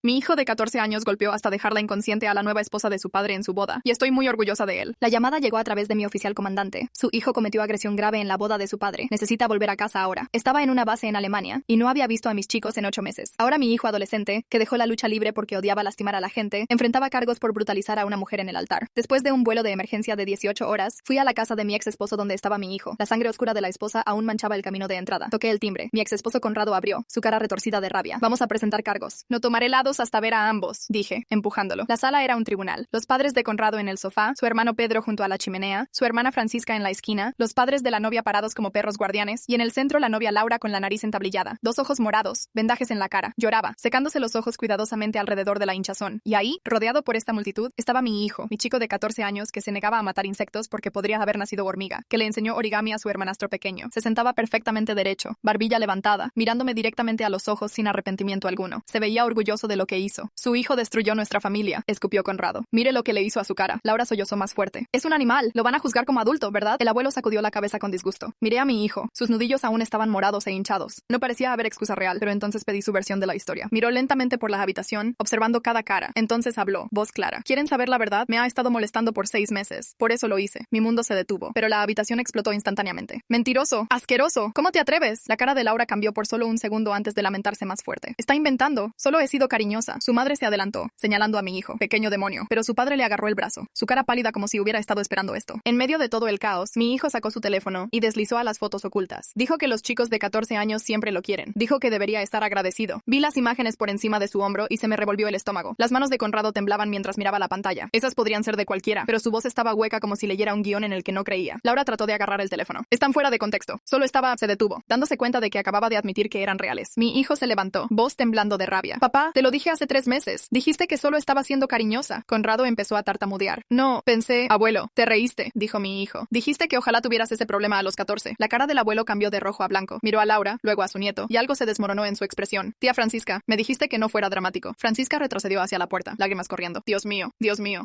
Mi hijo de 14 años golpeó hasta dejarla inconsciente a la nueva esposa de su padre en su boda, y estoy muy orgullosa de él. La llamada llegó a través de mi oficial comandante. Su hijo cometió agresión grave en la boda de su padre. Necesita volver a casa ahora. Estaba en una base en Alemania y no había visto a mis chicos en 8 meses. Ahora mi hijo adolescente, que dejó la lucha libre porque odiaba lastimar a la gente, enfrentaba cargos por brutalizar a una mujer en el altar. Después de un vuelo de emergencia de 18 horas, fui a la casa de mi ex esposo donde estaba mi hijo. La sangre oscura de la esposa aún manchaba el camino de entrada. Toqué el timbre. Mi ex esposo Conrado abrió, su cara retorcida de rabia. Vamos a presentar cargos. No tomaré lados hasta ver a ambos, dije, empujándolo. La sala era un tribunal. Los padres de Conrado en el sofá, su hermano Pedro junto a la chimenea, su hermana Francisca en la esquina, los padres de la novia parados como perros guardianes, y en el centro la novia Laura con la nariz entablillada, 2 ojos morados, vendajes en la cara. Lloraba, secándose los ojos cuidadosamente alrededor de la hinchazón. Y ahí, rodeado por esta multitud, estaba mi hijo, mi chico de 14 años que se negaba a matar insectos porque podría haber nacido hormiga, que le enseñó origami a su hermanastro pequeño. Se sentaba perfectamente derecho, barbilla levantada, mirándome directamente a los ojos sin arrepentimiento alguno. Se veía orgulloso de lo que hizo. Su hijo destruyó nuestra familia, escupió Conrado. Mire lo que le hizo a su cara. Laura sollozó más fuerte. Es un animal, lo van a juzgar como adulto, ¿verdad? El abuelo sacudió la cabeza con disgusto. Miré a mi hijo. Sus nudillos aún estaban morados e hinchados. No parecía haber excusa real, pero entonces pedí su versión de la historia. Miró lentamente por la habitación, observando cada cara. Entonces habló, voz clara. ¿Quieren saber la verdad? Me ha estado molestando por 6 meses. Por eso lo hice. Mi mundo se detuvo, pero la habitación explotó instantáneamente. ¡Mentiroso! ¡Asqueroso! ¿Cómo te atreves? La cara de Laura cambió por solo un segundo antes de lamentarse más fuerte. Está inventando. Solo he sido cariñosa. Su madre se adelantó, señalando a mi hijo. Pequeño demonio. Pero su padre le agarró el brazo. Su cara pálida como si hubiera estado esperando esto. En medio de todo el caos, mi hijo sacó su teléfono y deslizó a las fotos ocultas. Dijo que los chicos de 14 años siempre lo quieren. Dijo que debería estar agradecido. Vi las imágenes por encima de su hombro y se me revolvió el estómago. Las manos de Conrado temblaban mientras miraba la pantalla. Esas podrían ser de cualquiera, pero su voz estaba hueca como si leyera un guión en el que no creía. Laura trató de agarrar el teléfono. Están fuera de contexto. Solo se detuvo, dándose cuenta de que acababa de admitir que eran reales. Mi hijo se levantó, voz temblando de rabia. Papá, te lo dije hace 3 meses. Dijiste que solo estaba siendo cariñosa. Conrado empezó a tartamudear. No, pensé, abuelo, te reíste, dijo mi hijo. Dijiste que ojalá tuvieras ese problema a los 14. La cara del abuelo cambió de rojo a blanco. Miró a Laura, luego a su nieto, y algo se desmoronó en su expresión. Tía Francisca, me dijiste que no fuera dramático. Francisca retrocedió hacia la puerta, lágrimas corriendo. Dios mío,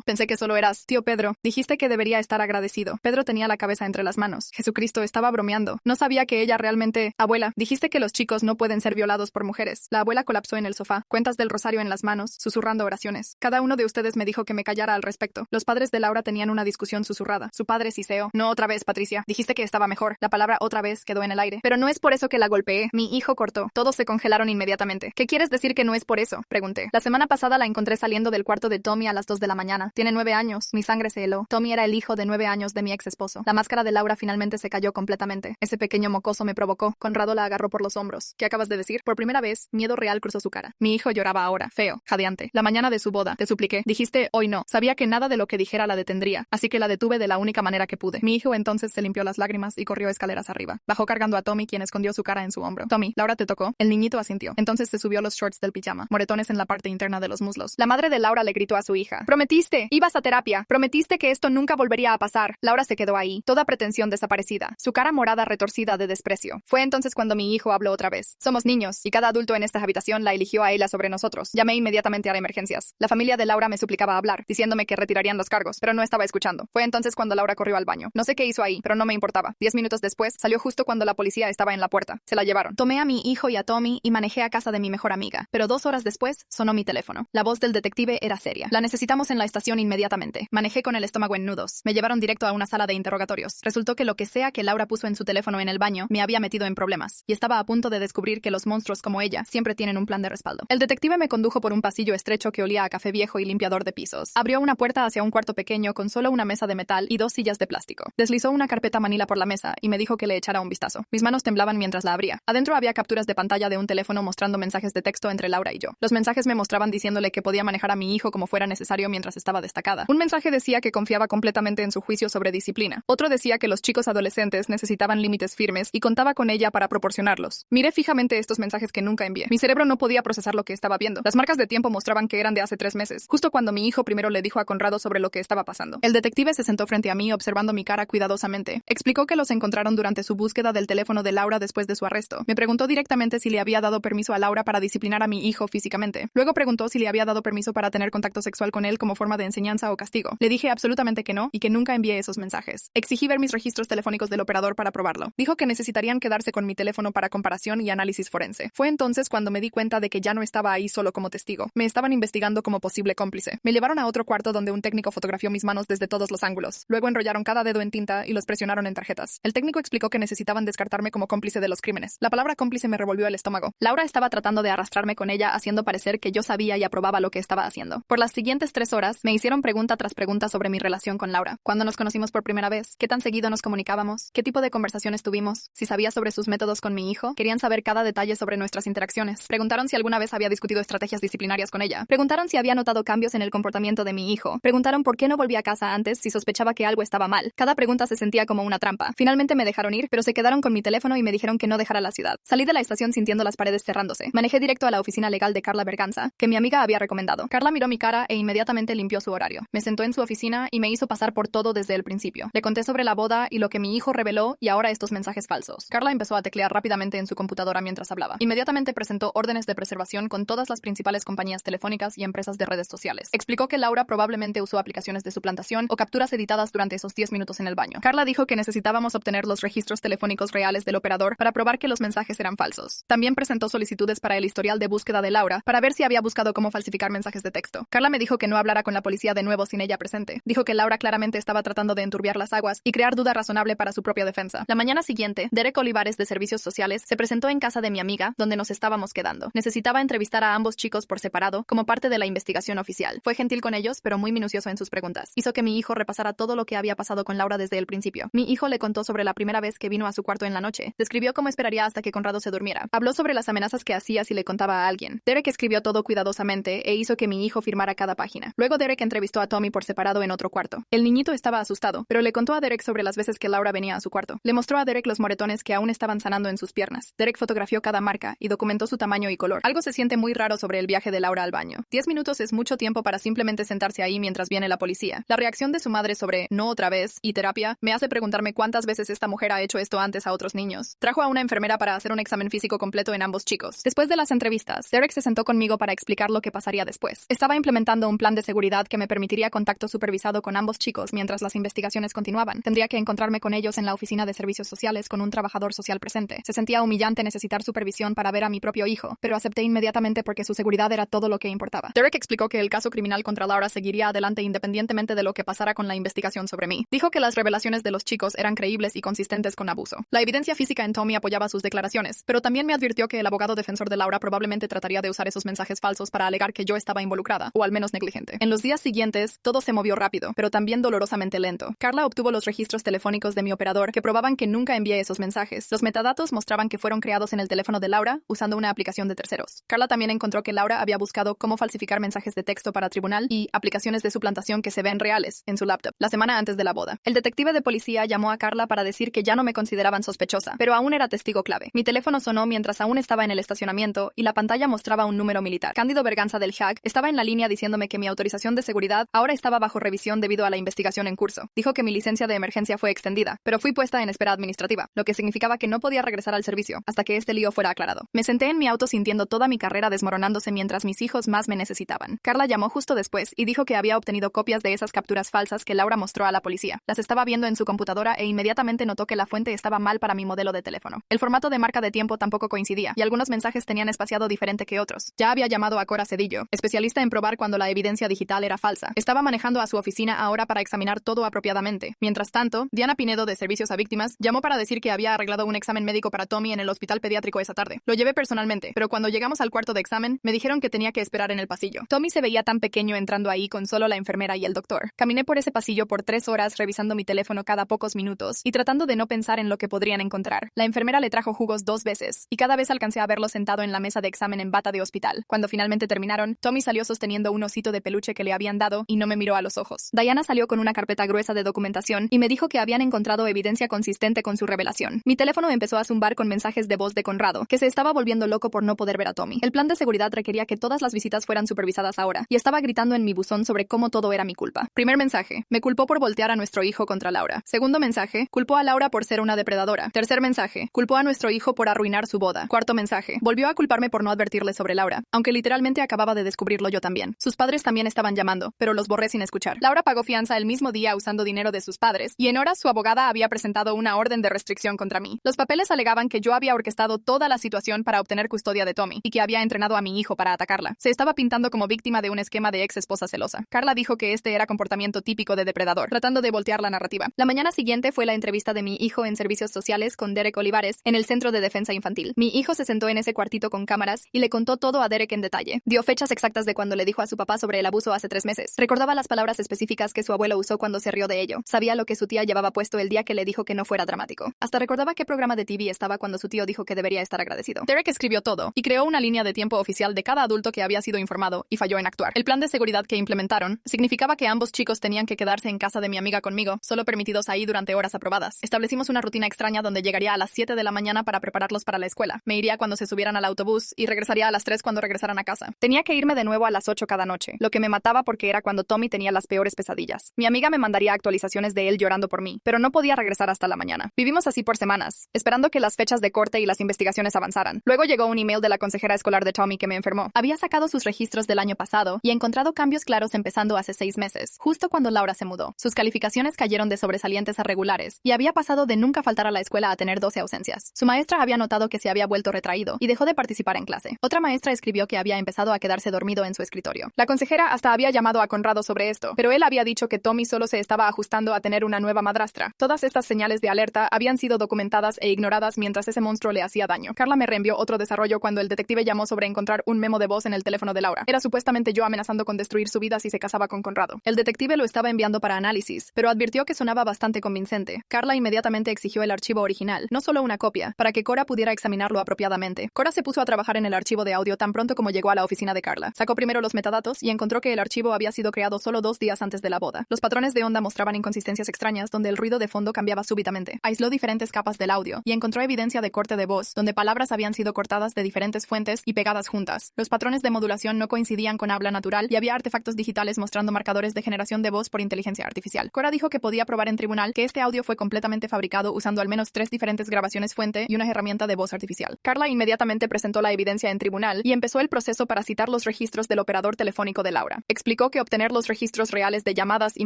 pensé que solo eras... Tío Pedro, dijiste que debería estar agradecido. Pedro tenía la cabeza entre las manos. Jesucristo, estaba bromeando. No sabía que ella realmente... Abuela, dijiste que los chicos no pueden ser violados por mujeres. La abuela colapsó en el sofá, cuentas del rosario en las manos, susurrando oraciones. Cada uno de ustedes me dijo que me callara al respecto. Los padres de Laura tenían una discusión susurrada. Su padre siseo. No otra vez, Patricia. Dijiste que estaba mejor. La palabra otra vez quedó en el aire. Pero no es por eso que la golpeé. Mi hijo cortó. Todos se congelaron inmediatamente. ¿Qué quieres decir que no es por eso? Pregunté. La semana pasada la encontré saliendo del cuarto de Tommy a las 2 de la mañana. Tiene 9 años. Mi sangre se heló. Tommy era el hijo de 9 años de mi ex esposo. La máscara de Laura finalmente se cayó completamente. Ese pequeño mocoso me provocó. Conrado la agarró por los hombros. ¿Qué acabas de decir? Por primera vez, miedo real cruzó su cara. Mi hijo lloraba ahora, feo, jadeante. La mañana de su boda, te supliqué. Dijiste, hoy no. Sabía que nada de lo que dijera la detendría, así que la detuve de la única manera que pude. Mi hijo entonces se limpió las lágrimas y corrió escaleras arriba. Bajó cargando a Tommy, quien escondió su cara en su hombro. Tommy, Laura te tocó. El niñito asintió. Entonces se subió los shorts del pijama, moretones en la parte interna de los muslos. La madre de Laura le gritó a su hija. Prometiste, ibas a terapia. Prometiste que esto nunca volvería a pasar. Laura se quedó ahí, toda pretensión desaparecida, su cara morada retorcida de desprecio. Fue entonces cuando mi hijo habló otra vez. Somos niños, y cada adulto en esta habitación la eligió a ella sobre nosotros. Llamé inmediatamente a emergencias. La familia de Laura me suplicaba hablar, diciéndome que retirarían los cargos, pero no estaba escuchando. Fue entonces cuando Laura corrió al baño. No sé qué hizo ahí, pero no me importaba. 10 minutos después, salió justo cuando la policía estaba en la puerta. Se la llevaron. Tomé a mi hijo y a Tommy y manejé a casa de mi mejor amiga, pero 2 horas después sonó mi teléfono. La voz del detective era seria. La necesitamos en la estación inmediatamente. Manejé con el estómago en nudos. Me llevaron directo a una sala de interrogatorios. Resultó que lo que sea que Laura puso en su teléfono en el baño me había metido en problemas, y estaba a punto de descubrir que los monstruos como ella siempre tienen un plan de respaldo. El detective me condujo por un pasillo estrecho que olía a café viejo y limpiador de pisos. Abrió una puerta hacia un cuarto pequeño con solo una mesa de metal y 2 sillas de plástico. Deslizó una carpeta manila por la mesa y me dijo que le echara un vistazo. Mis manos temblaban mientras la abría. Adentro había capturas de pantalla de un teléfono mostrando mensajes de texto entre Laura y yo. Los mensajes me mostraban diciéndole que podía manejar a mi hijo como fuera necesario mientras estaba destacada. Un mensaje decía que confiaba completamente en su juicio sobre disciplina. Otro decía que los chicos adolescentes necesitaban límites firmes y contaba con ella para proporcionarlos. Miré fijamente estos mensajes que nunca envié. Mi cerebro no podía procesar lo que estaba viendo. Las marcas de tiempo mostraban que eran de hace 3 meses, justo cuando mi hijo primero le dijo a Conrado sobre lo que estaba pasando. El detective se sentó frente a mí observando mi cara cuidadosamente. Explicó que los encontraron durante su búsqueda del teléfono de Laura después de su arresto. Me preguntó directamente si le había dado permiso a Laura para disciplinar a mi hijo físicamente. Luego preguntó si le había dado permiso para tener contacto sexual con él como forma de enseñanza o castigo. Le dije absolutamente que no y que nunca envié esos mensajes. Exigí ver mis registros telefónicos del operador para probarlo. Dijo que necesitarían quedarse con mi teléfono para comparación y análisis forense. Fue entonces cuando me di cuenta de que ya no estaba ahí solo solo como testigo. Me estaban investigando como posible cómplice. Me llevaron a otro cuarto donde un técnico fotografió mis manos desde todos los ángulos. Luego enrollaron cada dedo en tinta y los presionaron en tarjetas. El técnico explicó que necesitaban descartarme como cómplice de los crímenes. La palabra cómplice me revolvió el estómago. Laura estaba tratando de arrastrarme con ella, haciendo parecer que yo sabía y aprobaba lo que estaba haciendo. Por las siguientes 3 horas, me hicieron pregunta tras pregunta sobre mi relación con Laura. ¿Cuándo nos conocimos por primera vez? ¿Qué tan seguido nos comunicábamos? ¿Qué tipo de conversaciones tuvimos? Si sabía sobre sus métodos con mi hijo. Querían saber cada detalle sobre nuestras interacciones. Preguntaron si alguna vez había discutido estrategias disciplinarias con ella. Preguntaron si había notado cambios en el comportamiento de mi hijo. Preguntaron por qué no volví a casa antes si sospechaba que algo estaba mal. Cada pregunta se sentía como una trampa. Finalmente me dejaron ir, pero se quedaron con mi teléfono y me dijeron que no dejara la ciudad. Salí de la estación sintiendo las paredes cerrándose. Manejé directo a la oficina legal de Carla Berganza, que mi amiga había recomendado. Carla miró mi cara e inmediatamente limpió su horario. Me sentó en su oficina y me hizo pasar por todo desde el principio. Le conté sobre la boda y lo que mi hijo reveló y ahora estos mensajes falsos. Carla empezó a teclear rápidamente en su computadora mientras hablaba. Inmediatamente presentó órdenes de preservación con todas las principales compañías telefónicas y empresas de redes sociales. Explicó que Laura probablemente usó aplicaciones de suplantación o capturas editadas durante esos 10 minutos en el baño. Carla dijo que necesitábamos obtener los registros telefónicos reales del operador para probar que los mensajes eran falsos. También presentó solicitudes para el historial de búsqueda de Laura para ver si había buscado cómo falsificar mensajes de texto. Carla me dijo que no hablara con la policía de nuevo sin ella presente. Dijo que Laura claramente estaba tratando de enturbiar las aguas y crear duda razonable para su propia defensa. La mañana siguiente, Derek Olivares de Servicios Sociales se presentó en casa de mi amiga, donde nos estábamos quedando. Necesitaba entrevistar a ambos chicos por separado como parte de la investigación oficial. Fue gentil con ellos, pero muy minucioso en sus preguntas. Hizo que mi hijo repasara todo lo que había pasado con Laura desde el principio. Mi hijo le contó sobre la primera vez que vino a su cuarto en la noche. Describió cómo esperaría hasta que Conrado se durmiera. Habló sobre las amenazas que hacía si le contaba a alguien. Derek escribió todo cuidadosamente e hizo que mi hijo firmara cada página. Luego Derek entrevistó a Tommy por separado en otro cuarto. El niñito estaba asustado, pero le contó a Derek sobre las veces que Laura venía a su cuarto. Le mostró a Derek los moretones que aún estaban sanando en sus piernas. Derek fotografió cada marca y documentó su tamaño y color. Algo se siente muy raro sobre el viaje de Laura al baño. 10 minutos es mucho tiempo para simplemente sentarse ahí mientras viene la policía. La reacción de su madre sobre "no otra vez" y terapia me hace preguntarme cuántas veces esta mujer ha hecho esto antes a otros niños. Trajo a una enfermera para hacer un examen físico completo en ambos chicos. Después de las entrevistas, Derek se sentó conmigo para explicar lo que pasaría después. Estaba implementando un plan de seguridad que me permitiría contacto supervisado con ambos chicos mientras las investigaciones continuaban. Tendría que encontrarme con ellos en la oficina de servicios sociales con un trabajador social presente. Se sentía humillante necesitar supervisión para ver a mi propio hijo, pero acepté inmediatamente porque su seguridad era todo lo que importaba. Derek explicó que el caso criminal contra Laura seguiría adelante independientemente de lo que pasara con la investigación sobre mí. Dijo que las revelaciones de los chicos eran creíbles y consistentes con abuso. La evidencia física en Tommy apoyaba sus declaraciones, pero también me advirtió que el abogado defensor de Laura probablemente trataría de usar esos mensajes falsos para alegar que yo estaba involucrada, o al menos negligente. En los días siguientes, todo se movió rápido, pero también dolorosamente lento. Carla obtuvo los registros telefónicos de mi operador que probaban que nunca envié esos mensajes. Los metadatos mostraban que fueron creados en el teléfono de Laura usando una aplicación de terceros. Carla también encontró que Laura había buscado cómo falsificar mensajes de texto para tribunal y aplicaciones de suplantación que se ven reales en su laptop, la semana antes de la boda. El detective de policía llamó a Carla para decir que ya no me consideraban sospechosa, pero aún era testigo clave. Mi teléfono sonó mientras aún estaba en el estacionamiento y la pantalla mostraba un número militar. Cándido Berganza del HAG estaba en la línea diciéndome que mi autorización de seguridad ahora estaba bajo revisión debido a la investigación en curso. Dijo que mi licencia de emergencia fue extendida, pero fui puesta en espera administrativa, lo que significaba que no podía regresar al servicio hasta que este lío fuera aclarado. Me senté en mi auto sintiendo toda mi carrera desmoronándose mientras mis hijos más me necesitaban. Carla llamó justo después y dijo que había obtenido copias de esas capturas falsas que Laura mostró a la policía. Las estaba viendo en su computadora e inmediatamente notó que la fuente estaba mal para mi modelo de teléfono. El formato de marca de tiempo tampoco coincidía y algunos mensajes tenían espaciado diferente que otros. Ya había llamado a Cora Cedillo, especialista en probar cuando la evidencia digital era falsa. Estaba manejando a su oficina ahora para examinar todo apropiadamente. Mientras tanto, Diana Pinedo de Servicios a Víctimas llamó para decir que había arreglado un examen médico para Tommy en el hospital pediátrico esa tarde. Lo llevé personalmente, pero cuando llegamos al cuarto de examen, me dijeron que tenía que esperar en el pasillo. Tommy se veía tan pequeño entrando ahí con solo la enfermera y el doctor. Caminé por ese pasillo por 3 horas revisando mi teléfono cada pocos minutos y tratando de no pensar en lo que podrían encontrar. La enfermera le trajo jugos 2 veces y cada vez alcancé a verlo sentado en la mesa de examen en bata de hospital. Cuando finalmente terminaron, Tommy salió sosteniendo un osito de peluche que le habían dado y no me miró a los ojos. Diana salió con una carpeta gruesa de documentación y me dijo que habían encontrado evidencia consistente con su revelación. Mi teléfono empezó a zumbar con mensajes de voz de Conrado, que se estaba volviendo loco por no poder ver a Tommy. El plan de seguridad requería que todas las visitas fueran supervisadas ahora, y estaba gritando en mi buzón sobre cómo todo era mi culpa. Primer mensaje: me culpó por voltear a nuestro hijo contra Laura. Segundo mensaje: culpó a Laura por ser una depredadora. Tercer mensaje: culpó a nuestro hijo por arruinar su boda. Cuarto mensaje: volvió a culparme por no advertirle sobre Laura, aunque literalmente acababa de descubrirlo yo también. Sus padres también estaban llamando, pero los borré sin escuchar. Laura pagó fianza el mismo día usando dinero de sus padres, y en horas su abogada había presentado una orden de restricción contra mí. Los papeles alegaban que yo había orquestado toda la situación para obtener custodia de Tommy, y que había entrenado a mi mi hijo para atacarla. Se estaba pintando como víctima de un esquema de ex esposa celosa. Carla dijo que este era comportamiento típico de depredador, tratando de voltear la narrativa. La mañana siguiente fue la entrevista de mi hijo en servicios sociales con Derek Olivares en el Centro de Defensa Infantil. Mi hijo se sentó en ese cuartito con cámaras y le contó todo a Derek en detalle. Dio fechas exactas de cuando le dijo a su papá sobre el abuso hace 3 meses. Recordaba las palabras específicas que su abuelo usó cuando se rió de ello. Sabía lo que su tía llevaba puesto el día que le dijo que no fuera dramático. Hasta recordaba qué programa de TV estaba cuando su tío dijo que debería estar agradecido. Derek escribió todo y creó una línea de tiempo oficial de cada adulto que había sido informado y falló en actuar. El plan de seguridad que implementaron significaba que ambos chicos tenían que quedarse en casa de mi amiga conmigo, solo permitidos ahí durante horas aprobadas. Establecimos una rutina extraña donde llegaría a las 7 de la mañana para prepararlos para la escuela. Me iría cuando se subieran al autobús y regresaría a las 3 cuando regresaran a casa. Tenía que irme de nuevo a las 8 cada noche, lo que me mataba porque era cuando Tommy tenía las peores pesadillas. Mi amiga me mandaría actualizaciones de él llorando por mí, pero no podía regresar hasta la mañana. Vivimos así por semanas, esperando que las fechas de corte y las investigaciones avanzaran. Luego llegó un email de la consejera escolar de Tommy que me enfermó. Había sacado sus registros del año pasado y encontrado cambios claros empezando hace 6 meses, justo cuando Laura se mudó. Sus calificaciones cayeron de sobresalientes a regulares y había pasado de nunca faltar a la escuela a tener 12 ausencias. Su maestra había notado que se había vuelto retraído y dejó de participar en clase. Otra maestra escribió que había empezado a quedarse dormido en su escritorio. La consejera hasta había llamado a Conrado sobre esto, pero él había dicho que Tommy solo se estaba ajustando a tener una nueva madrastra. Todas estas señales de alerta habían sido documentadas e ignoradas mientras ese monstruo le hacía daño. Carla me reenvió otro desarrollo cuando el detective llamó sobre encontrar un memo de voz en el teléfono de Laura. Era supuestamente yo amenazando con destruir su vida si se casaba con Conrado. El detective lo estaba enviando para análisis, pero advirtió que sonaba bastante convincente. Carla inmediatamente exigió el archivo original, no solo una copia, para que Cora pudiera examinarlo apropiadamente. Cora se puso a trabajar en el archivo de audio tan pronto como llegó a la oficina de Carla. Sacó primero los metadatos y encontró que el archivo había sido creado solo 2 días antes de la boda. Los patrones de onda mostraban inconsistencias extrañas donde el ruido de fondo cambiaba súbitamente. Aisló diferentes capas del audio y encontró evidencia de corte de voz, donde palabras habían sido cortadas de diferentes fuentes y pegadas juntas. Los patrones de modulación no coincidían con habla natural y había artefactos digitales mostrando marcadores de generación de voz por inteligencia artificial. Cora dijo que podía probar en tribunal que este audio fue completamente fabricado usando al menos 3 diferentes grabaciones fuente y una herramienta de voz artificial. Carla inmediatamente presentó la evidencia en tribunal y empezó el proceso para citar los registros del operador telefónico de Laura. Explicó que obtener los registros reales de llamadas y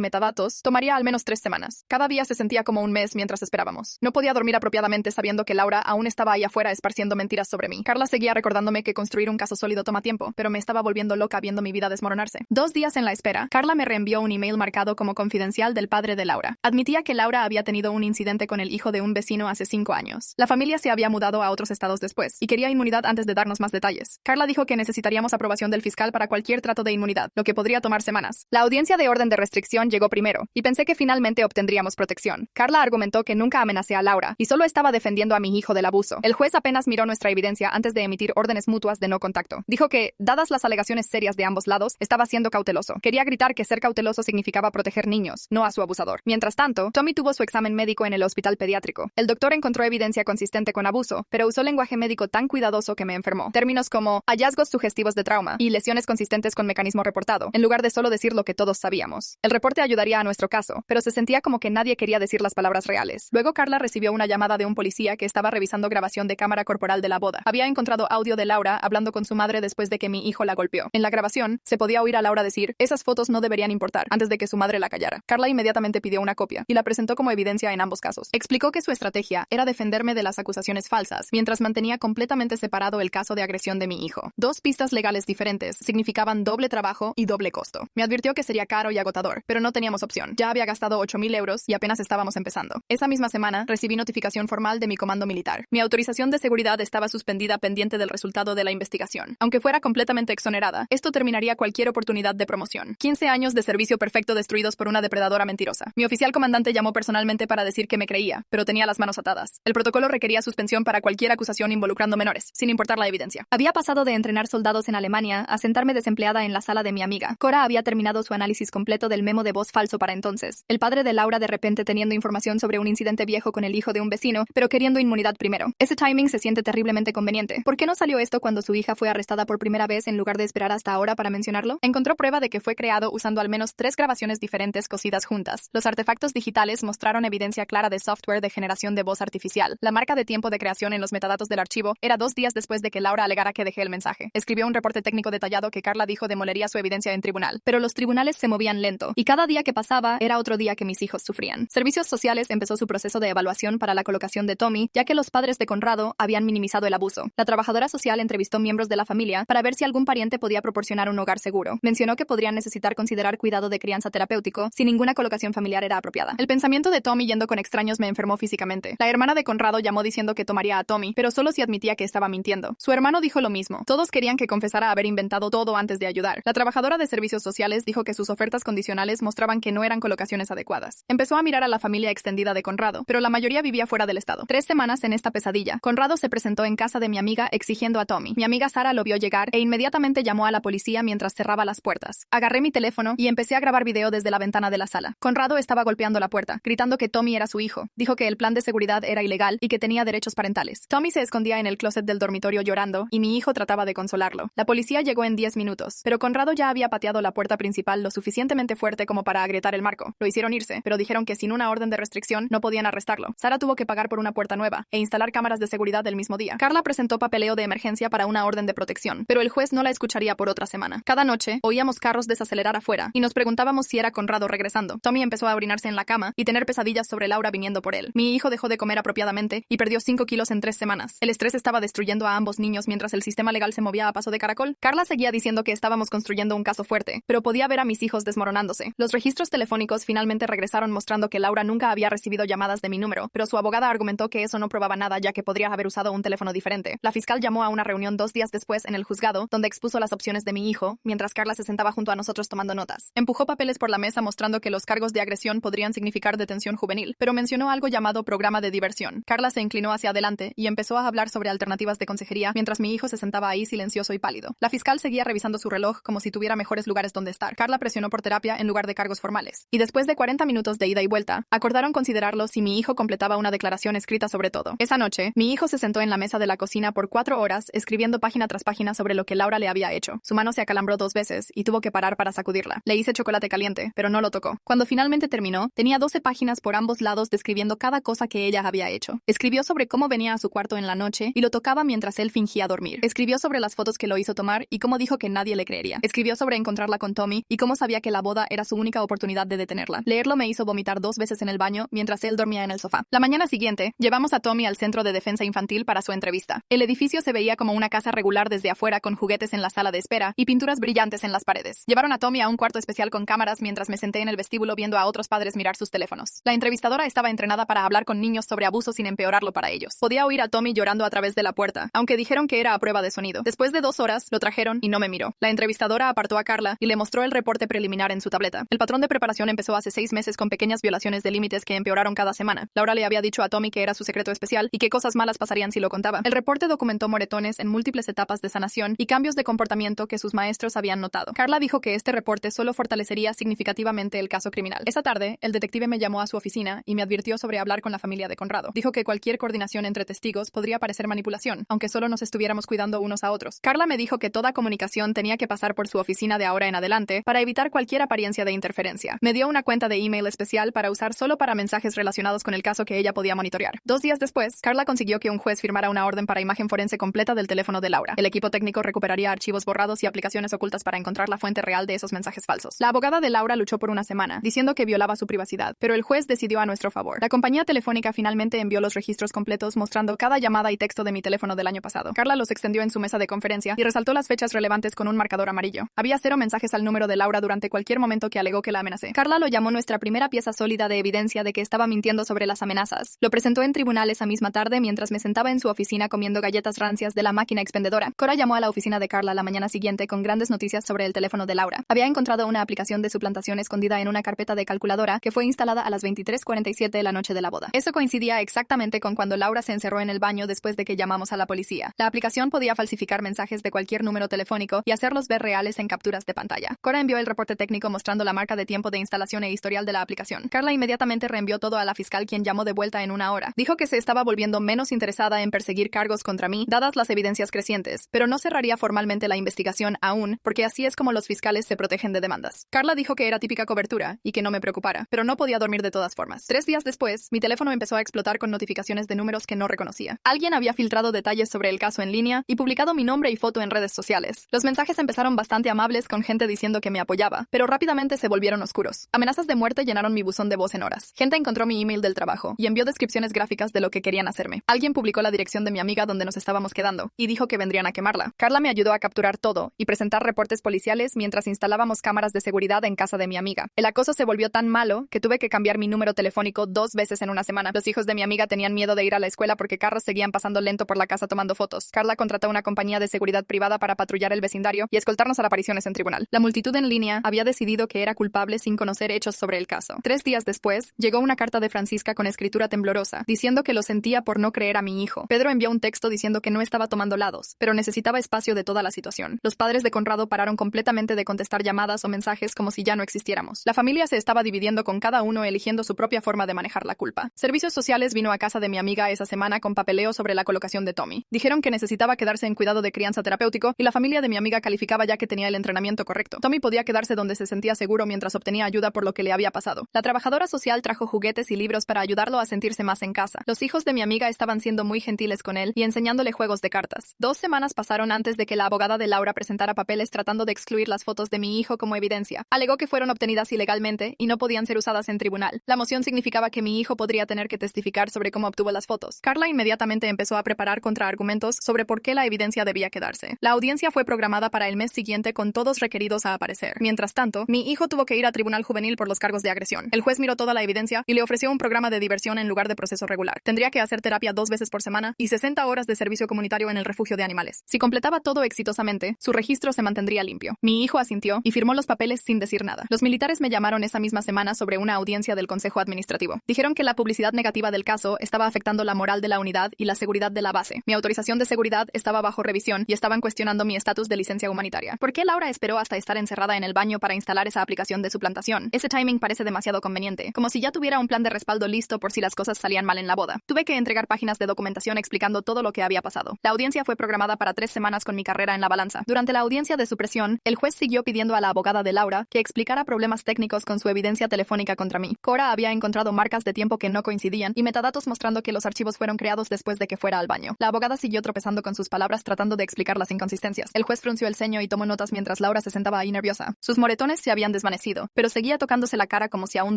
metadatos tomaría al menos 3 semanas. Cada día se sentía como un mes mientras esperábamos. No podía dormir apropiadamente sabiendo que Laura aún estaba ahí afuera esparciendo mentiras sobre mí. Carla seguía recordándome que construir un caso sólido toma tiempo, pero me estaba volviendo loca viendo mi vida desmoronarse. 2 días en la espera, Carla me reenvió un email marcado como confidencial del padre de Laura. Admitía que Laura había tenido un incidente con el hijo de un vecino hace 5 años. La familia se había mudado a otros estados después y quería inmunidad antes de darnos más detalles. Carla dijo que necesitaríamos aprobación del fiscal para cualquier trato de inmunidad, lo que podría tomar semanas. La audiencia de orden de restricción llegó primero y pensé que finalmente obtendríamos protección. Carla argumentó que nunca amenacé a Laura y solo estaba defendiendo a mi hijo del abuso. El juez apenas miró nuestra evidencia antes de emitir órdenes mutuas de no contacto. Dijo que, dadas las alegaciones serias de ambos lados, estaba siendo cauteloso. Quería gritar que ser cauteloso significaba proteger niños, no a su abusador. Mientras tanto, Tommy tuvo su examen médico en el hospital pediátrico. El doctor encontró evidencia consistente con abuso, pero usó lenguaje médico tan cuidadoso que me enfermó. Términos como hallazgos sugestivos de trauma y lesiones consistentes con mecanismo reportado, en lugar de solo decir lo que todos sabíamos. El reporte ayudaría a nuestro caso, pero se sentía como que nadie quería decir las palabras reales. Luego Carla recibió una llamada de un policía que estaba revisando grabación de cámara corporal de la boda. Había encontrado audio de Laura hablando con su madre después de que mi hijo la golpeó. En la grabación, se podía oír a Laura decir, esas fotos no deberían importar, antes de que su madre la callara. Carla inmediatamente pidió una copia y la presentó como evidencia en ambos casos. Explicó que su estrategia era defenderme de las acusaciones falsas, mientras mantenía completamente separado el caso de agresión de mi hijo. 2 pistas legales diferentes significaban doble trabajo y doble costo. Me advirtió que sería caro y agotador, pero no teníamos opción. Ya había gastado 8,000 euros y apenas estábamos empezando. Esa misma semana, recibí notificación formal de mi comando militar. Mi autorización de seguridad estaba suspendida pendiente del resultado de la investigación. Aunque fuera completamente exonerada, esto terminaría cualquier oportunidad de promoción. 15 años de servicio perfecto destruidos por una depredadora mentirosa. Mi oficial comandante llamó personalmente para decir que me creía, pero tenía las manos atadas. El protocolo requería suspensión para cualquier acusación involucrando menores, sin importar la evidencia. Había pasado de entrenar soldados en Alemania a sentarme desempleada en la sala de mi amiga. Cora había terminado su análisis completo del memo de voz falso para entonces. El padre de Laura de repente teniendo información sobre un incidente viejo con el hijo de un vecino, pero queriendo inmunidad primero. Ese timing se siente terriblemente conveniente. ¿Por qué no salió esto cuando su hija fue arrestada por primera vez en lugar de esperar hasta ahora para mencionarlo? Encontró prueba de que fue creado usando al menos 3 grabaciones diferentes cosidas juntas. Los artefactos digitales mostraron evidencia clara de software de generación de voz artificial. La marca de tiempo de creación en los metadatos del archivo era 2 días después de que Laura alegara que dejé el mensaje. Escribió un reporte técnico detallado que Carla dijo demolería su evidencia en tribunal. Pero los tribunales se movían lento, y cada día que pasaba era otro día que mis hijos sufrían. Servicios Sociales empezó su proceso de evaluación para la colocación de Tommy, ya que los padres de Conrado habían minimizado el abuso. La trabajadora social entrevistó miembros de de la familia para ver si algún pariente podía proporcionar un hogar seguro. Mencionó que podrían necesitar considerar cuidado de crianza terapéutico si ninguna colocación familiar era apropiada. El pensamiento de Tommy yendo con extraños me enfermó físicamente. La hermana de Conrado llamó diciendo que tomaría a Tommy, pero solo si admitía que estaba mintiendo. Su hermano dijo lo mismo. Todos querían que confesara haber inventado todo antes de ayudar. La trabajadora de servicios sociales dijo que sus ofertas condicionales mostraban que no eran colocaciones adecuadas. Empezó a mirar a la familia extendida de Conrado, pero la mayoría vivía fuera del estado. 3 semanas en esta pesadilla. Conrado se presentó en casa de mi amiga exigiendo a Tommy. Mi amiga Sara lo vio llegar e inmediatamente llamó a la policía mientras cerraba las puertas. Agarré mi teléfono y empecé a grabar video desde la ventana de la sala. Conrado estaba golpeando la puerta, gritando que Tommy era su hijo. Dijo que el plan de seguridad era ilegal y que tenía derechos parentales. Tommy se escondía en el closet del dormitorio llorando y mi hijo trataba de consolarlo. La policía llegó en 10 minutos, pero Conrado ya había pateado la puerta principal lo suficientemente fuerte como para agrietar el marco. Lo hicieron irse, pero dijeron que sin una orden de restricción no podían arrestarlo. Sara tuvo que pagar por una puerta nueva e instalar cámaras de seguridad el mismo día. Carla presentó papeleo de emergencia para una orden de protección, pero el juez no la escucharía por otra semana. Cada noche oíamos carros desacelerar afuera y nos preguntábamos si era Conrado regresando. Tommy empezó a orinarse en la cama y tener pesadillas sobre Laura viniendo por él. Mi hijo dejó de comer apropiadamente y perdió 5 kilos en 3 semanas. El estrés estaba destruyendo a ambos niños mientras el sistema legal se movía a paso de caracol. Carla seguía diciendo que estábamos construyendo un caso fuerte, pero podía ver a mis hijos desmoronándose. Los registros telefónicos finalmente regresaron mostrando que Laura nunca había recibido llamadas de mi número, pero su abogada argumentó que eso no probaba nada ya que podría haber usado un teléfono diferente. La fiscal llamó a una reunión 2 días después en el juzgado, donde expuso las opciones de mi hijo, mientras Carla se sentaba junto a nosotros tomando notas. Empujó papeles por la mesa mostrando que los cargos de agresión podrían significar detención juvenil, pero mencionó algo llamado programa de diversión. Carla se inclinó hacia adelante y empezó a hablar sobre alternativas de consejería mientras mi hijo se sentaba ahí silencioso y pálido. La fiscal seguía revisando su reloj como si tuviera mejores lugares donde estar. Carla presionó por terapia en lugar de cargos formales. Y después de 40 minutos de ida y vuelta, acordaron considerarlo si mi hijo completaba una declaración escrita sobre todo. Esa noche, mi hijo se sentó en la mesa de la cocina por 4 horas escribiendo página tras página sobre lo que Laura le había hecho. Su mano se acalambró 2 veces y tuvo que parar para sacudirla. Le hice chocolate caliente, pero no lo tocó. Cuando finalmente terminó, tenía 12 páginas por ambos lados describiendo cada cosa que ella había hecho. Escribió sobre cómo venía a su cuarto en la noche y lo tocaba mientras él fingía dormir. Escribió sobre las fotos que lo hizo tomar y cómo dijo que nadie le creería. Escribió sobre encontrarla con Tommy y cómo sabía que la boda era su única oportunidad de detenerla. Leerlo me hizo vomitar 2 veces en el baño mientras él dormía en el sofá. La mañana siguiente, llevamos a Tommy al Centro de Defensa Infantil para su entrevista. El edificio se veía como una casa regular desde afuera con juguetes en la sala de espera y pinturas brillantes en las paredes. Llevaron a Tommy a un cuarto especial con cámaras mientras me senté en el vestíbulo viendo a otros padres mirar sus teléfonos. La entrevistadora estaba entrenada para hablar con niños sobre abuso sin empeorarlo para ellos. Podía oír a Tommy llorando a través de la puerta, aunque dijeron que era a prueba de sonido. Después de 2 horas, lo trajeron y no me miró. La entrevistadora apartó a Carla y le mostró el reporte preliminar en su tableta. El patrón de preparación empezó hace 6 meses con pequeñas violaciones de límites que empeoraron cada semana. Laura le había dicho a Tommy que era su secreto especial y que cosas malas pasarían si lo contaba. El reporte documentó moretones en múltiples etapas de sanación y cambios de comportamiento que sus maestros habían notado. Carla dijo que este reporte solo fortalecería significativamente el caso criminal. Esa tarde, el detective me llamó a su oficina y me advirtió sobre hablar con la familia de Conrado. Dijo que cualquier coordinación entre testigos podría parecer manipulación, aunque solo nos estuviéramos cuidando unos a otros. Carla me dijo que toda comunicación tenía que pasar por su oficina de ahora en adelante para evitar cualquier apariencia de interferencia. Me dio una cuenta de email especial para usar solo para mensajes relacionados con el caso que ella podía monitorear. 2 días después, Carla consiguió que un juez firmara una orden para imagen forense completa del teléfono de Laura. El equipo técnico recuperaría archivos borrados y aplicaciones ocultas para encontrar la fuente real de esos mensajes falsos. La abogada de Laura luchó por una semana, diciendo que violaba su privacidad, pero el juez decidió a nuestro favor. La compañía telefónica finalmente envió los registros completos mostrando cada llamada y texto de mi teléfono del año pasado. Carla los extendió en su mesa de conferencia y resaltó las fechas relevantes con un marcador amarillo. Había 0 mensajes al número de Laura durante cualquier momento que alegó que la amenacé. Carla lo llamó nuestra primera pieza sólida de evidencia de que estaba mintiendo sobre las amenazas. Lo presentó en tribunal esa misma tarde mientras me sentaba en su oficina comiendo galletas rancias de la máquina expendedora. Cora llamó a la oficina de Carla la mañana siguiente con grandes noticias sobre el teléfono de Laura. Había encontrado una aplicación de suplantación escondida en una carpeta de calculadora que fue instalada a las 23:47 de la noche de la boda. Eso coincidía exactamente con cuando Laura se encerró en el baño después de que llamamos a la policía. La aplicación podía falsificar mensajes de cualquier número telefónico y hacerlos ver reales en capturas de pantalla. Cora envió el reporte técnico mostrando la marca de tiempo de instalación e historial de la aplicación. Carla inmediatamente reenvió todo a la fiscal, quien llamó de vuelta en 1 hora. Dijo que se estaba volviendo menos interesada en perseguir cargos contra mí, dadas las evidencias crecientes, pero no cerraría formalmente la investigación aún, porque así es como los fiscales se protegen de demandas. Carla dijo que era típica cobertura y que no me preocupara, pero no podía dormir de todas formas. 3 días después, mi teléfono empezó a explotar con notificaciones de números que no reconocía. Alguien había filtrado detalles sobre el caso en línea y publicado mi nombre y foto en redes sociales. Los mensajes empezaron bastante amables con gente diciendo que me apoyaba, pero rápidamente se volvieron oscuros. Amenazas de muerte llenaron mi buzón de voz en horas. Gente encontró mi email del trabajo y envió descripciones gráficas de lo que querían hacerme. Alguien publicó la dirección de mi amiga donde nos estábamos quedando y dijo que vendrían a quemarla. Carla me ayudó a capturar todo y presentar reportes policiales mientras instalábamos cámaras de seguridad en casa de mi amiga. El acoso se volvió tan malo que tuve que cambiar mi número telefónico 2 veces en una semana. Los hijos de mi amiga tenían miedo de ir a la escuela porque carros seguían pasando lento por la casa tomando fotos. Carla contrató una compañía de seguridad privada para patrullar el vecindario y escoltarnos a las apariciones en tribunal. La multitud en línea había decidido que era culpable sin conocer hechos sobre el caso. 3 días después, llegó una carta de Francisca con escritura temblorosa, diciendo que lo sentía por no creer a mi hijo. Pedro envió un texto diciendo que no estaba tomando lados, pero necesitaba espacio de toda la situación. Los padres de Conrado pararon completamente de contestar llamadas o mensajes como si ya no existiéramos. La familia se estaba dividiendo con cada uno eligiendo su propia forma de manejar la culpa. Servicios sociales vino a casa de mi amiga esa semana con papeleo sobre la colocación de Tommy. Dijeron que necesitaba quedarse en cuidado de crianza terapéutico y la familia de mi amiga calificaba ya que tenía el entrenamiento correcto. Tommy podía quedarse donde se sentía seguro mientras obtenía ayuda por lo que le había pasado. La trabajadora social trajo juguetes y libros para ayudarlo a sentirse más en casa. Los hijos de mi amiga estaban siendo muy gentiles con él y enseñándole juegos de cartas. 2 semanas pasaron antes de que la abogada de Laura presentara papeles tratando de excluir las fotos de mi hijo como evidencia. Alegó que fueron obtenidas ilegalmente y no podían ser usadas en tribunal. La moción significaba que mi hijo podría tener que testificar sobre cómo obtuvo las fotos. Carla inmediatamente empezó a preparar contraargumentos sobre por qué la evidencia debía quedarse. La audiencia fue programada para el mes siguiente con todos requeridos a aparecer. Mientras tanto, mi hijo tuvo que ir a tribunal juvenil por los cargos de agresión. El juez miró toda la evidencia y le ofreció un programa de diversión en lugar de proceso regular. Tendría que hacer terapia 2 veces por semana y 60 horas de servicio comunitario en el refugio de animales. Si completaba todo exitosamente, su registro se mantendría limpio. Mi hijo asintió y firmó los papeles sin decir nada. Los militares me llamaron esa misma semana sobre una audiencia del Consejo Administrativo. Dijeron que la publicidad negativa del caso estaba afectando la moral de la unidad y la seguridad de la base. Mi autorización de seguridad estaba bajo revisión y estaban cuestionando mi estatus de licencia humanitaria. ¿Por qué Laura esperó hasta estar encerrada en el baño para instalar esa aplicación de suplantación? Ese timing parece demasiado conveniente, como si ya tuviera un plan de respaldo listo por si las cosas salían mal en la boda. Tuve que entregar páginas de documentación explicando todo lo que había pasado. La audiencia fue programada para 3 semanas con mi carrera en la balanza. Durante la audiencia de supresión, el juez siguió pidiendo a la abogada de Laura que explicara problemas técnicos con su evidencia telefónica contra mí. Cora había encontrado marcas de tiempo que no coincidían y metadatos mostrando que los archivos fueron creados después de que fuera al baño. La abogada siguió tropezando con sus palabras tratando de explicar las inconsistencias. El juez frunció el ceño y tomó notas mientras Laura se sentaba ahí nerviosa. Sus moretones se habían desvanecido, pero seguía tocándose la cara como si aún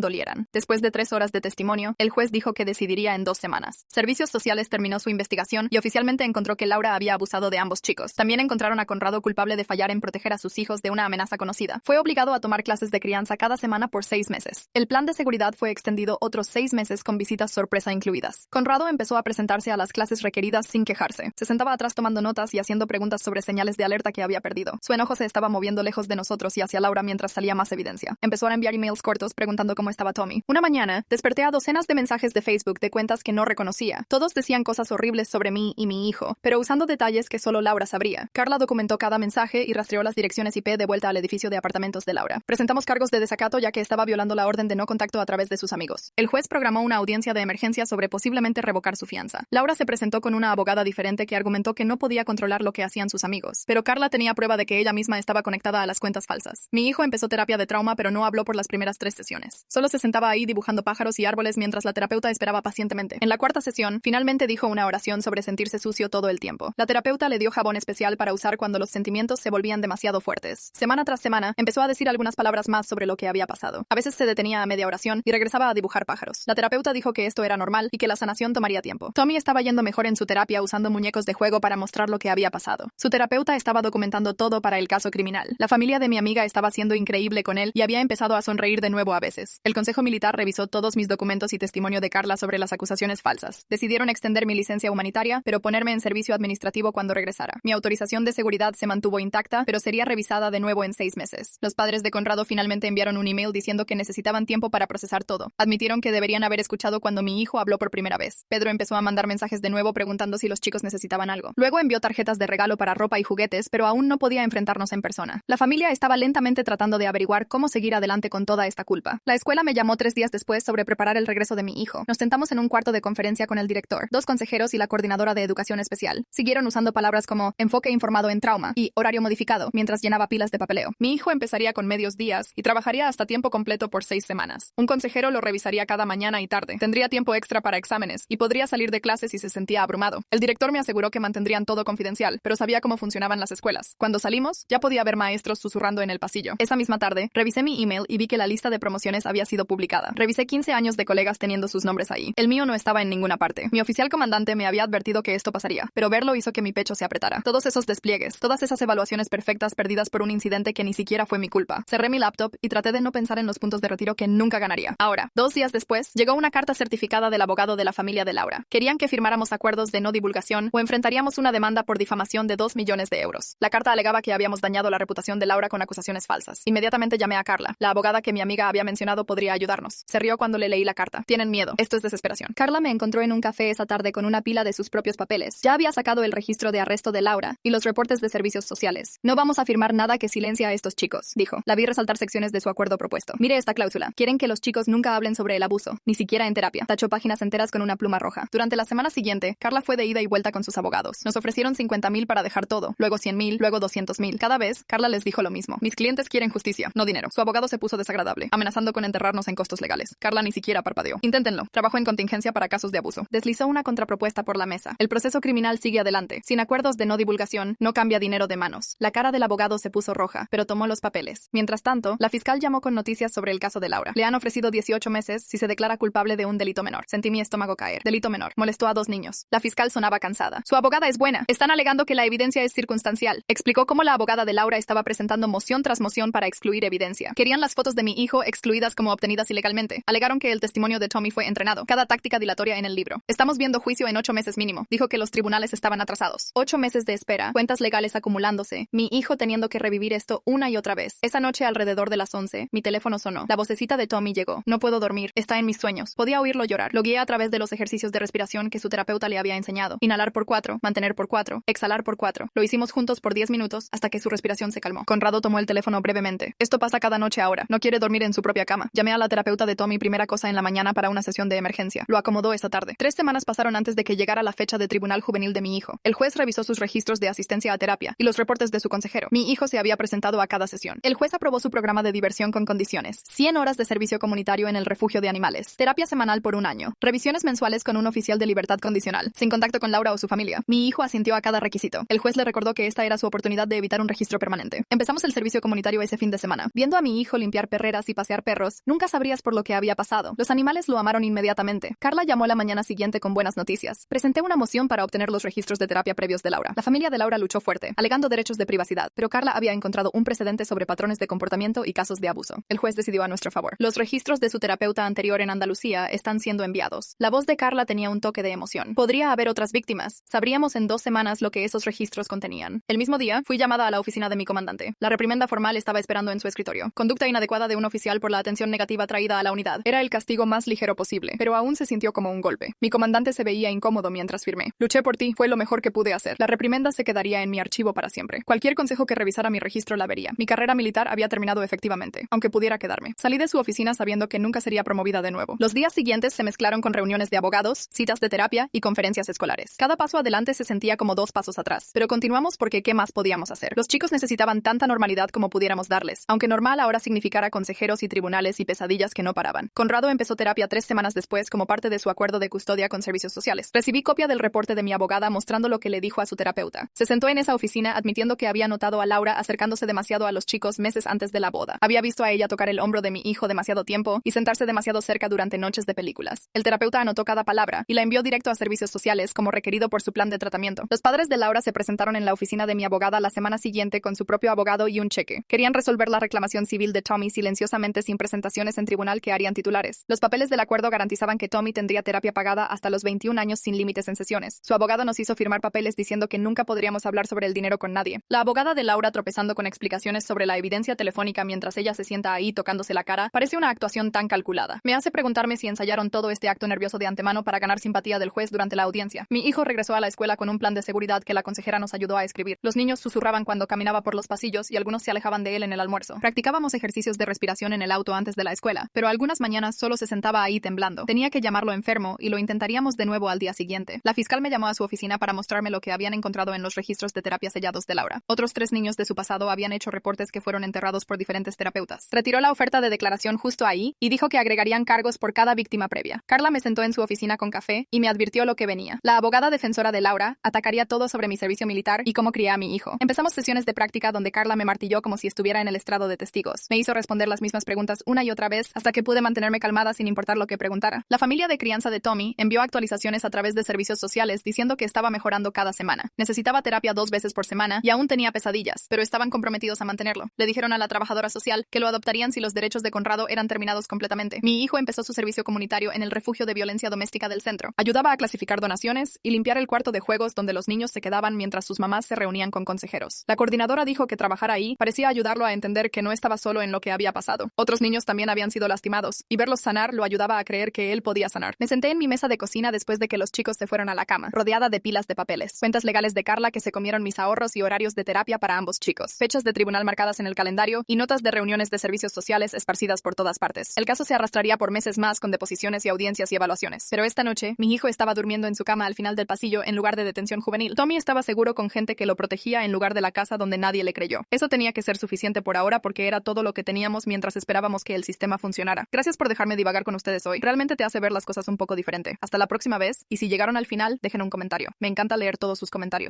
dolieran. Después de 3 horas de testimonio, el juez dijo que decidiría en 2 semanas. Servicios Sociales terminó su investigación y oficialmente encontró que Laura había abusado de ambos chicos. También encontraron a Conrado culpable de fallar en proteger a sus hijos de una amenaza conocida. Fue obligado a tomar clases de crianza cada semana por 6 meses. El plan de seguridad fue extendido otros 6 meses con visitas sorpresa incluidas. Conrado empezó a presentarse a las clases requeridas sin quejarse. Se sentaba atrás tomando notas y haciendo preguntas sobre señales de alerta que había perdido. Su enojo se estaba moviendo lejos de nosotros y hacia Laura mientras salía más evidencia. Empezó a enviar emails cortos preguntando cómo estaba Tommy. Una mañana, desperté a docenas de mensajes de Facebook de cuentas que no reconocía. Todos decían cosas horribles sobre mí y mi hijo, pero usando detalles que solo Laura sabría. Carla documentó cada mensaje y rastreó las direcciones IP de vuelta al edificio de apartamentos de Laura. Presentamos cargos de desacato ya que estaba violando la orden de no contacto a través de sus amigos. El juez programó una audiencia de emergencia sobre posiblemente revocar su fianza. Laura se presentó con una abogada diferente que argumentó que no podía controlar lo que hacían sus amigos, pero Carla tenía prueba de que ella misma estaba conectada a las cuentas falsas. Mi hijo empezó terapia de trauma, pero no habló por las primeras 3 sesiones. Solo se sentaba ahí dibujando pájaros y árboles mientras la terapeuta esperaba pacientemente. En la 4ª sesión, finalmente dijo una oración sobre sentirse sucio todo el tiempo. La terapeuta le dio jabón especial para usar cuando los sentimientos se volvían demasiado fuertes. Semana tras semana, empezó a decir algunas palabras más sobre lo que había pasado. A veces se detenía a media oración y regresaba a dibujar pájaros. La terapeuta dijo que esto era normal y que la sanación tomaría tiempo. Tommy estaba yendo mejor en su terapia usando muñecos de juego para mostrar lo que había pasado. Su terapeuta estaba documentando todo para el caso criminal. La familia de mi amiga estaba siendo increíble con él y había empezado a sonreír de nuevo a veces. El Consejo Militar revisó todos mis documentos y testimonio de Carla sobre las acusaciones falsas. Decidieron extender mi licencia humanitaria, pero ponerme en servicio administrativo cuando regresara. Mi autorización de seguridad se mantuvo intacta, pero sería revisada de nuevo en 6 meses. Los padres de Conrado finalmente enviaron un email diciendo que necesitaban tiempo para procesar todo. Admitieron que deberían haber escuchado cuando mi hijo habló por primera vez. Pedro empezó a mandar mensajes de nuevo preguntando si los chicos necesitaban algo. Luego envió tarjetas de regalo para ropa y juguetes, pero aún no podía enfrentarnos en persona. La familia estaba lentamente tratando de averiguar cómo seguir adelante con toda esta culpa. La escuela me llamó 3 días después sobre preparar el regreso de mi hijo. Nos sentamos en un cuarto de conferencia con el director, 2 consejeros y la coordinadora de educación especial. Siguieron usando palabras como enfoque informado en trauma y horario modificado mientras llenaba pilas de papeleo. Mi hijo empezaría con medios días y trabajaría hasta tiempo completo por 6 semanas. Un consejero lo revisaría cada mañana y tarde. Tendría tiempo extra para exámenes y podría salir de clases si se sentía abrumado. El director me aseguró que mantendrían todo confidencial, pero sabía cómo funcionaban las escuelas. Cuando salimos, ya podía ver maestros susurrando en el pasillo. Esa misma tarde, revisé mi email y vi que la lista de promociones había sido publicada. Revisé 15 años de colegas teniendo sus nombres ahí. El mío no estaba en ninguna parte. Mi oficial comandante me había advertido que esto pasaría, pero verlo hizo que mi pecho se se apretara. Todos esos despliegues, todas esas evaluaciones perfectas perdidas por un incidente que ni siquiera fue mi culpa. Cerré mi laptop y traté de no pensar en los puntos de retiro que nunca ganaría. Ahora, 2 días después, llegó una carta certificada del abogado de la familia de Laura. Querían que firmáramos acuerdos de no divulgación o enfrentaríamos una demanda por difamación de 2 millones de euros. La carta alegaba que habíamos dañado la reputación de Laura con acusaciones falsas. Inmediatamente llamé a Carla, la abogada que mi amiga había mencionado podría ayudarnos. Se rió cuando le leí la carta. Tienen miedo. Esto es desesperación. Carla me encontró en un café esa tarde con una pila de sus propios papeles. Ya había sacado el registro de arresto de Laura y los reportes de servicios sociales. No vamos a firmar nada que silencie a estos chicos, dijo. La vi resaltar secciones de su acuerdo propuesto. Mire esta cláusula. Quieren que los chicos nunca hablen sobre el abuso, ni siquiera en terapia. Tachó páginas enteras con una pluma roja. Durante la semana siguiente, Carla fue de ida y vuelta con sus abogados. Nos ofrecieron 50,000 para dejar todo, luego 100,000, luego 200,000. Cada vez, Carla les dijo lo mismo. Mis clientes quieren justicia, no dinero. Su abogado se puso desagradable, amenazando con enterrarnos en costos legales. Carla ni siquiera parpadeó. Inténtenlo. Trabajo en contingencia para casos de abuso. Deslizó una contrapropuesta por la mesa. El proceso criminal sigue adelante. Sin acuerdos de no divulgación, no cambia dinero de manos. La cara del abogado se puso roja, pero tomó los papeles. Mientras tanto, la fiscal llamó con noticias sobre el caso de Laura. Le han ofrecido 18 meses si se declara culpable de un delito menor. Sentí mi estómago caer. Delito menor. Molestó a 2 niños. La fiscal sonaba cansada. Su abogada es buena. Están alegando que la evidencia es circunstancial. Explicó cómo la abogada de Laura estaba presentando moción tras moción para excluir evidencia. Querían las fotos de mi hijo excluidas como obtenidas ilegalmente. Alegaron que el testimonio de Tommy fue entrenado. Cada táctica dilatoria en el libro. Estamos viendo juicio en 8 meses mínimo. Dijo que los tribunales estaban atrasados. 8 meses de espera. Cuentas legales acumulándose. Mi hijo teniendo que revivir esto una y otra vez. Esa noche alrededor de las 11, mi teléfono sonó. La vocecita de Tommy llegó. No puedo dormir. Está en mis sueños. Podía oírlo llorar. Lo guié a través de los ejercicios de respiración que su terapeuta le había enseñado. Inhalar por 4, mantener por 4, exhalar por 4. Lo hicimos juntos por 10 minutos hasta que su respiración se calmó. Conrado tomó el teléfono brevemente. Esto pasa cada noche ahora. No quiere dormir en su propia cama. Llamé a la terapeuta de Tommy primera cosa en la mañana para una sesión de emergencia. Lo acomodó esta tarde. 3 semanas pasaron antes de que llegara la fecha de tribunal juvenil de mi hijo. El juez revisó sus registros de asistencia a terapia y los reportes de su consejero. Mi hijo se había presentado a cada sesión. El juez aprobó su programa de diversión con condiciones. 100 horas de servicio comunitario en el refugio de animales. Terapia semanal por 1 año. Revisiones mensuales con un oficial de libertad condicional. Sin contacto con Laura o su familia. Mi hijo asintió a cada requisito. El juez le recordó que esta era su oportunidad de evitar un registro permanente. Empezamos el servicio comunitario ese fin de semana. Viendo a mi hijo limpiar perreras y pasear perros, nunca sabrías por lo que había pasado. Los animales lo amaron inmediatamente. Carla llamó la mañana siguiente con buenas noticias. Presenté una moción para obtener los registros de terapia previos de Laura. La familia de Laura luchó fuerte, alegando derechos de privacidad, pero Carla había encontrado un precedente sobre patrones de comportamiento y casos de abuso. El juez decidió a nuestro favor. Los registros de su terapeuta anterior en Andalucía están siendo enviados. La voz de Carla tenía un toque de emoción. Podría haber otras víctimas. Sabríamos en 2 semanas lo que esos registros contenían. El mismo día, fui llamada a la oficina de mi comandante. La reprimenda formal estaba esperando en su escritorio. Conducta inadecuada de un oficial por la atención negativa traída a la unidad. Era el castigo más ligero posible, pero aún se sintió como un golpe. Mi comandante se veía incómodo mientras firmé. Luché por ti, fue lo mejor que pude hacer. La reprimenda se quedaría en mi archivo para siempre. Cualquier consejo que revisara mi registro la vería. Mi carrera militar había terminado efectivamente, aunque pudiera quedarme. Salí de su oficina sabiendo que nunca sería promovida de nuevo. Los días siguientes se mezclaron con reuniones de abogados, citas de terapia y conferencias escolares. Cada paso adelante se sentía como 2 pasos atrás, pero continuamos porque ¿qué más podíamos hacer? Los chicos necesitaban tanta normalidad como pudiéramos darles, aunque normal ahora significara consejeros y tribunales y pesadillas que no paraban. Conrado empezó terapia 3 semanas después como parte de su acuerdo de custodia con servicios sociales. Recibí copia del reporte de mi abogada mostrando lo que le dijo a su terapeuta. Se sentó en esa oficina admitiendo que había notado a Laura acercándose demasiado a los chicos meses antes de la boda. Había visto a ella tocar el hombro de mi hijo demasiado tiempo y sentarse demasiado cerca durante noches de películas. El terapeuta anotó cada palabra y la envió directo a servicios sociales como requerido por su plan de tratamiento. Los padres de Laura se presentaron en la oficina de mi abogada la semana siguiente con su propio abogado y un cheque. Querían resolver la reclamación civil de Tommy silenciosamente sin presentaciones en tribunal que harían titulares. Los papeles del acuerdo garantizaban que Tommy tendría terapia pagada hasta los 21 años sin límites en sesiones. Su abogado nos hizo firmar papeles diciendo que nunca podríamos hablar sobre el dinero con nadie. La abogada de Laura tropezando con explicaciones sobre la evidencia telefónica mientras ella se sienta ahí tocándose la cara parece una actuación tan calculada. Me hace preguntarme si ensayaron todo este acto nervioso de antemano para ganar simpatía del juez durante la audiencia. Mi hijo regresó a la escuela con un plan de seguridad que la consejera nos ayudó a escribir. Los niños susurraban cuando caminaba por los pasillos y algunos se alejaban de él en el almuerzo. Practicábamos ejercicios de respiración en el auto antes de la escuela, pero algunas mañanas solo se sentaba ahí temblando. Tenía que llamarlo enfermo y lo intentaríamos de nuevo al día siguiente. La fiscal me llamó a su oficina para mostrarme lo que habían encontrado en los registros de terapia sellados de Laura. Otros 3 niños de su pasado habían hecho reportes que fueron enterrados por diferentes terapeutas. Retiró la oferta de declaración justo ahí y dijo que agregarían cargos por cada víctima previa. Carla me sentó en su oficina con café y me advirtió lo que venía. La abogada defensora de Laura atacaría todo sobre mi servicio militar y cómo crié a mi hijo. Empezamos sesiones de práctica donde Carla me martilló como si estuviera en el estrado de testigos. Me hizo responder las mismas preguntas una y otra vez hasta que pude mantenerme calmada sin importar lo que preguntara. La familia de crianza de Tommy envió actualizaciones a través de servicios sociales diciendo que estaba mejorando cada semana. semana. Necesitaba terapia 2 veces por semana y aún tenía pesadillas, pero estaban comprometidos a mantenerlo. Le dijeron a la trabajadora social que lo adoptarían si los derechos de Conrado eran terminados completamente. Mi hijo empezó su servicio comunitario en el refugio de violencia doméstica del centro. Ayudaba a clasificar donaciones y limpiar el cuarto de juegos donde los niños se quedaban mientras sus mamás se reunían con consejeros. La coordinadora dijo que trabajar ahí parecía ayudarlo a entender que no estaba solo en lo que había pasado. Otros niños también habían sido lastimados, y verlos sanar lo ayudaba a creer que él podía sanar. Me senté en mi mesa de cocina después de que los chicos se fueron a la cama, rodeada de pilas de papeles, cuentas legales de Carla que se comieron mis ahorros y horarios de terapia para ambos chicos, fechas de tribunal marcadas en el calendario y notas de reuniones de servicios sociales esparcidas por todas partes. El caso se arrastraría por meses más con deposiciones y audiencias y evaluaciones. Pero esta noche, mi hijo estaba durmiendo en su cama al final del pasillo en lugar de detención juvenil. Tommy estaba seguro con gente que lo protegía en lugar de la casa donde nadie le creyó. Eso tenía que ser suficiente por ahora porque era todo lo que teníamos mientras esperábamos que el sistema funcionara. Gracias por dejarme divagar con ustedes hoy. Realmente te hace ver las cosas un poco diferente. Hasta la próxima vez, y si llegaron al final, dejen un comentario. Me encanta leer todos sus comentarios.